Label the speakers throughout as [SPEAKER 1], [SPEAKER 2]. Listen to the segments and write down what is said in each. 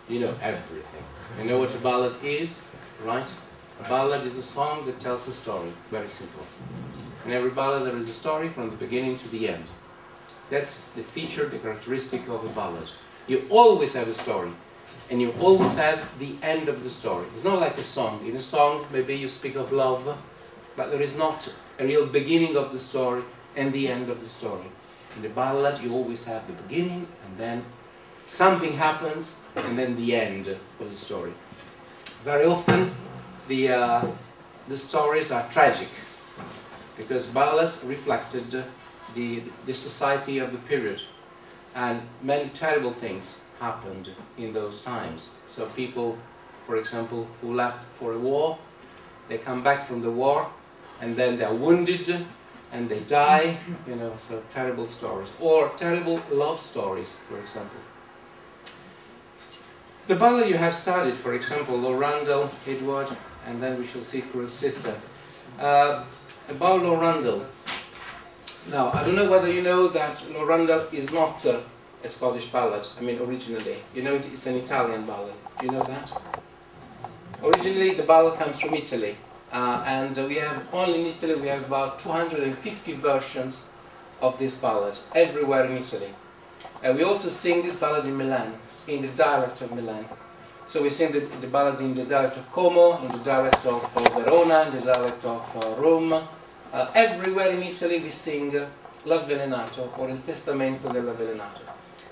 [SPEAKER 1] you know everything. You know what a ballad is, right? A ballad is a song that tells a story, very simple. In every ballad there is a story from the beginning to the end. That's the feature, the characteristic of a ballad. You always have a story, and you always have the end of the story. It's not like a song. In a song, maybe you speak of love, but there is not a real beginning of the story and the end of the story. In the ballad, you always have the beginning, and then something happens, and then the end of the story. Very often, the stories are tragic, because ballads reflected the society of the period, and many terrible things happened in those times. So people, for example, who left for a war, they come back from the war, and then they're wounded, and they die, you know, so terrible stories. Or terrible love stories, for example. The ballad you have studied, for example, Lord Rundle, Edward, and then we shall see Cruel's Sister. About Lord Rundle. Now, I don't know whether you know that Lord Rundle is not a Scottish ballad, I mean originally. You know it's an Italian ballad. You know that? Originally the ballad comes from Italy. And we have, only in Italy, we have about 250 versions of this ballad, everywhere in Italy. We also sing this ballad in Milan, in the dialect of Milan. So we sing the ballad in the dialect of Como, in the dialect of Verona, in the dialect of Rome. Everywhere in Italy we sing L'Avvelenato, or Il Testamento dell'Avvelenato,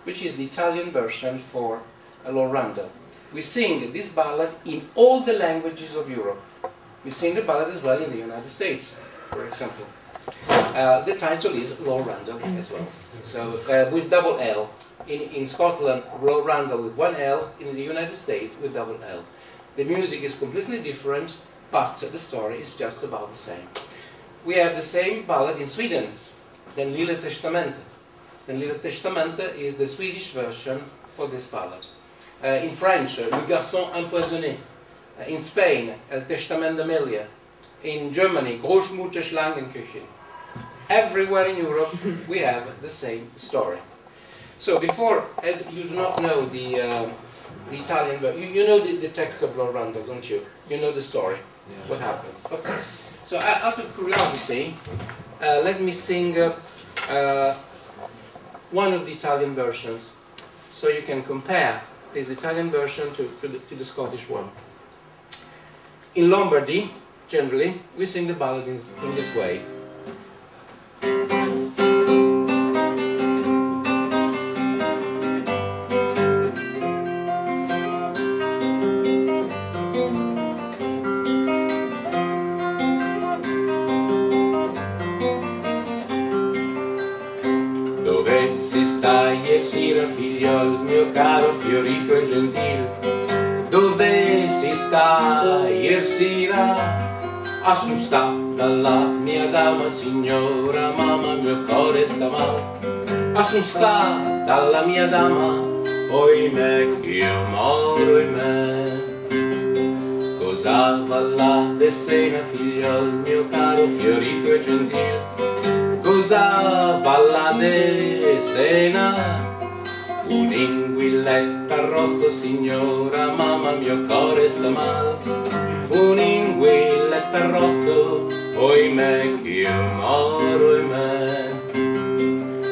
[SPEAKER 1] which is the Italian version for Lord Rundle. We sing this ballad in all the languages of Europe. We sing the ballad as well in the United States, for example. The title is Lord Rundle as well. So with double L. In Scotland, Lord Rundle with one L. In the United States with double L. The music is completely different, but the story is just about the same. We have the same ballad in Sweden, Den Lille Testamente. Den Lille Testamente is the Swedish version for this ballad. In French, Le Garçon Empoisonné. In Spain, El Testament d'Amelia. In Germany, Großmutter Schlangenküche. Everywhere in Europe, we have the same story. So before, as you do not know the Italian, you know the text of Lord Rundle, don't you? You know the story, yeah. What happened. Okay. So out of curiosity, let me sing one of the Italian versions, so you can compare this Italian version to the Scottish one. In Lombardy, generally, we sing the ballad in this way. Dove si sta ieri sera, figliol mio caro, fiorito e gentil? Dove si sta ieri sera? A son sta dalla mia dama, signora, mamma, mio cuore sta male. A son sta dalla mia dama, oimè, che io moro, oimè. Cosa balla de sena, figliol mio caro, fiorito e gentil? Cosa balla de sena? Un'inguilletta arrosto, signora, mamma, mio cuore sta mal. Un'inguilletta arrosto, oimè, che io moro, oimè.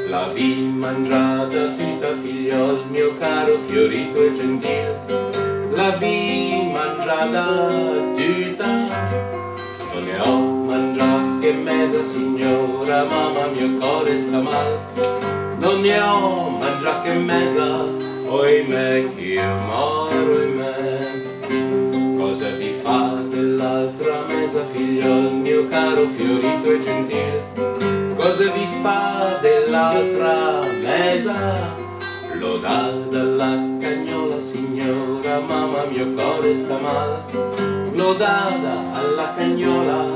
[SPEAKER 1] La vi mangiata tutta, figliol mio caro, fiorito e gentil. La vi mangiata tutta, non ne ho mangiata che mesa, signora, mamma, mio cuore sta mal. Non ne ho mangiata che mesa, oimè, che io moro, oimè. Cosa vi fa dell'altra mesa, figliol mio caro, fiorito e gentil? Cosa vi fa dell'altra mesa? Lo dà dalla cagnola, signora, mamma, mio cuore sta mal. Lo dà alla cagnola,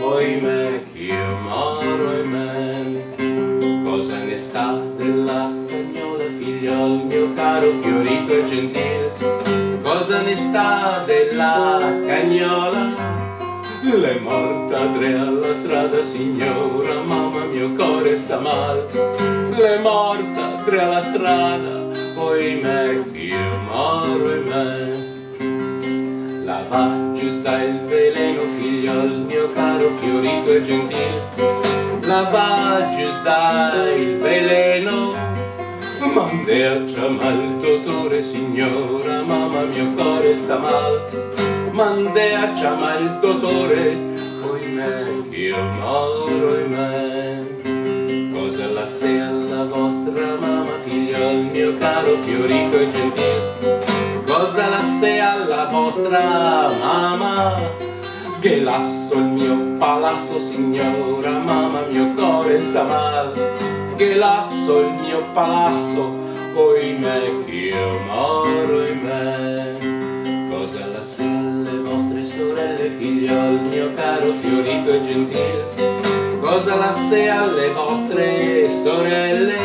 [SPEAKER 1] oimè, che io moro, oimè. Cosa ne sta della cagnola, figliol mio caro, fiorito e gentil? Cosa ne sta della cagnola? L'è morta Andrea alla strada, signora, mamma, mio cuore sta mal. L'è morta Andrea alla strada, oimè, io moro, oimè. Lavaggio sta il veleno, figliol mio caro, fiorito e gentil. Lavaggio sta il veleno, mandeaccia mal dottore, signora, mamma mio cuore sta mal. Mandeaccia mal dottore, oimè, io moro, oimè. Cosa la sei alla vostra mamma, figliol mio caro, fiorito e gentil. Cosa la sei alla vostra mamma, che lasso il mio palazzo, signora, mamma mio cuore sta mal. Che lasso il mio palazzo, oimè, che io moro, oimè. Cosa la sei alle vostre sorelle, figliol mio caro, fiorito e gentil. Cosa la sei alle vostre sorelle,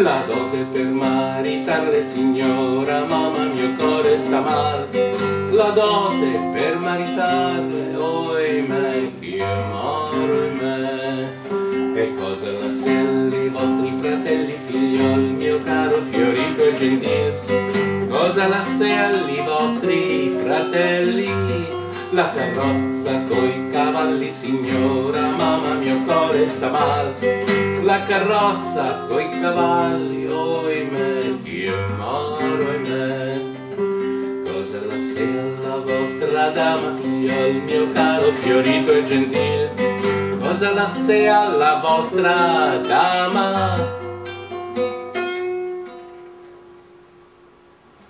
[SPEAKER 1] la dote per maritarle, signora, mamma mio cuore sta mal. La dote per maritarle, oimè, che io moro, oimè. E cosa la sei alle vostri fratelli, figliol mio caro, fiorito e gentil. Cosa la sei alle vostri fratelli, la carrozza coi cavalli, signora, mamma mio cuore sta mal. La carrozza coi cavalli, oimè, che io moro, oimè. Cosa la sei alla vostra dama, figliol mio caro, fiorito e gentil. Cosa la sei alla vostra dama?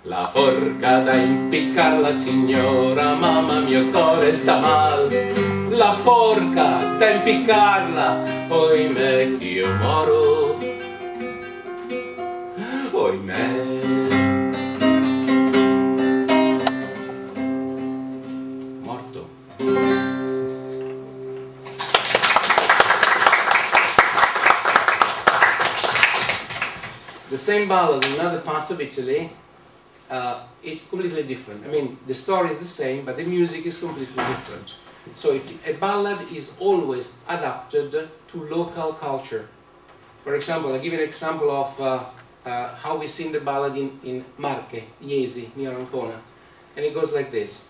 [SPEAKER 1] La forca da impiccarla, signora, mamma mio cuore sta mal. La forca da impiccarla, oimè, che io moro, oimè. Morto. The same ballad in other parts of Italy, it's completely different. I mean, the story is the same, but the music is completely different. So a ballad is always adapted to local culture. For example, I'll give you an example of how we sing the ballad in Marche, Iesi, near Ancona. And it goes like this.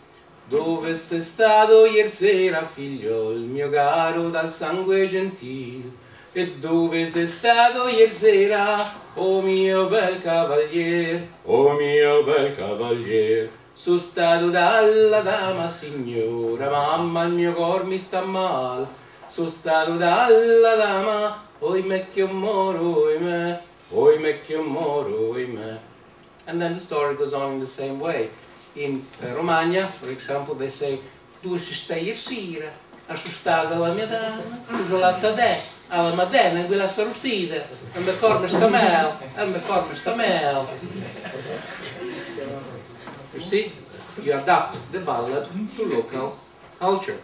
[SPEAKER 1] Dove sei stato ieri sera, figliol mio caro, dal sangue gentil? E dove sei stato ieri sera, o mio bel cavalier, o mio bel cavalier? Sono stato dalla dama, signora, mamma, il mio cor mi sta mal. Sono stato dalla dama, oimè che io moro, oimè, oimè che io moro, oimè. And then the story goes on in the same way. In Romagna, for example, they say, dove si sta ieri sera, sono stata la mia dama, sono latta te, alla Madonna, in quella starostita, e mi corme sta mel, e mi corme sta mel. You see, you adapt the ballad to local culture.